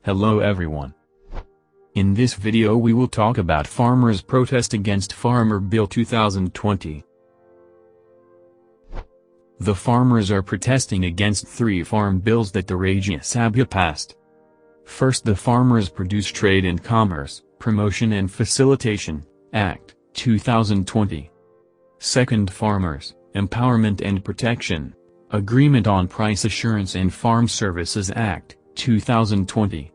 Hello everyone. In this video we will talk about farmers' protest against Farmer Bill 2020. The farmers are protesting against 3 farm bills that the Rajya Sabha passed. First, the Farmers Produce Trade and Commerce, Promotion and Facilitation Act, 2020. Second, Farmers, Empowerment and Protection, Agreement on Price Assurance and Farm Services Act, 2020.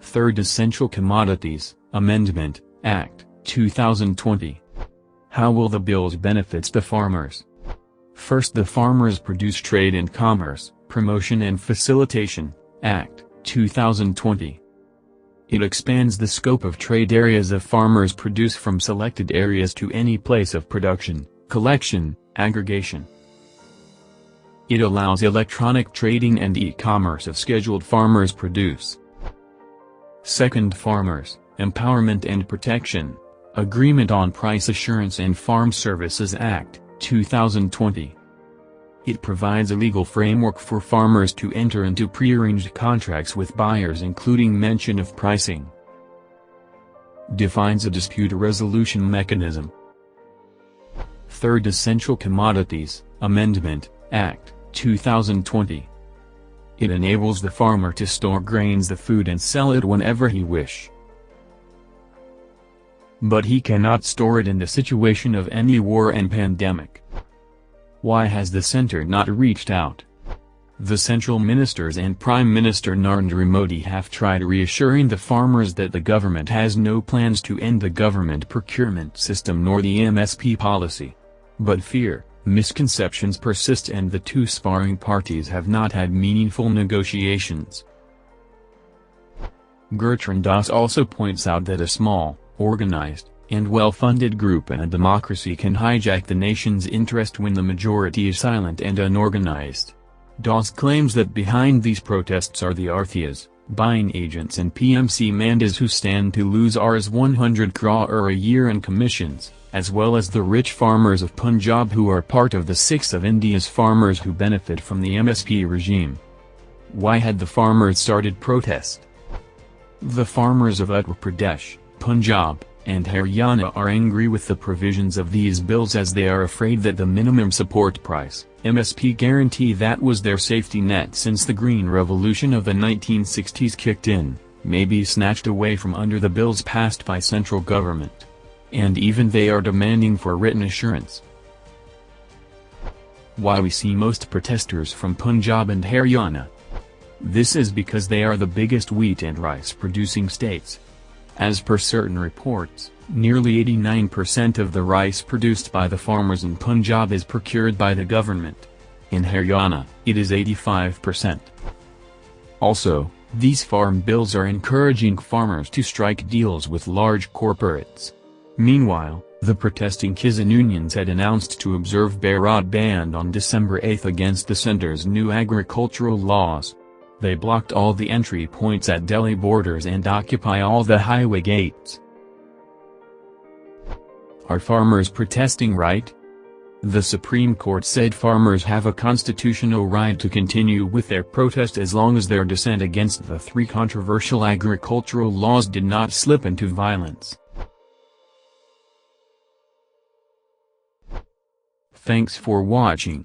Third, Essential Commodities, Amendment, Act, 2020. How will the bills benefit the farmers? First, the Farmers Produce Trade and Commerce, Promotion and Facilitation, Act, 2020. It expands the scope of trade areas of farmers' produce from selected areas to any place of production, collection, aggregation. It allows electronic trading and e-commerce of scheduled farmers' produce. Second, Farmers, Empowerment and Protection, Agreement on Price Assurance and Farm Services Act, 2020. It provides a legal framework for farmers to enter into prearranged contracts with buyers, including mention of pricing. Defines a dispute resolution mechanism. Third, Essential Commodities, Amendment, Act, 2020. It enables the farmer to store grains, the food, and sell it whenever he wish. But he cannot store it in the situation of any war and pandemic. Why has the center not reached out? The central ministers and Prime Minister Narendra Modi have tried reassuring the farmers that the government has no plans to end the government procurement system nor the MSP policy. But fear, misconceptions persist and the two sparring parties have not had meaningful negotiations. Gurcharan Das also points out that a small, organized, and well-funded group in a democracy can hijack the nation's interest when the majority is silent and unorganized. Das claims that behind these protests are the Arthiyas, buying agents and PMC Mandas who stand to lose Rs 100 crore a year in commissions, as well as the rich farmers of Punjab who are part of the 6 of India's farmers who benefit from the MSP regime. Why had the farmers started protest? The farmers of Uttar Pradesh, Punjab, and Haryana are angry with the provisions of these bills as they are afraid that the minimum support price, MSP guarantee that was their safety net since the Green Revolution of the 1960s kicked in, may be snatched away from under the bills passed by central government. And even they are demanding for written assurance. Why we see most protesters from Punjab and Haryana? This is because they are the biggest wheat and rice producing states. As per certain reports, nearly 89% of the rice produced by the farmers in Punjab is procured by the government. In Haryana, it is 85%. Also, these farm bills are encouraging farmers to strike deals with large corporates. Meanwhile, the protesting Kisan unions had announced to observe Bharat Band on December 8 against the center's new agricultural laws. They blocked all the entry points at Delhi borders and occupy all the highway gates. Are farmers protesting right? The Supreme Court said farmers have a constitutional right to continue with their protest as long as their dissent against the 3 controversial agricultural laws did not slip into violence. Thanks for watching.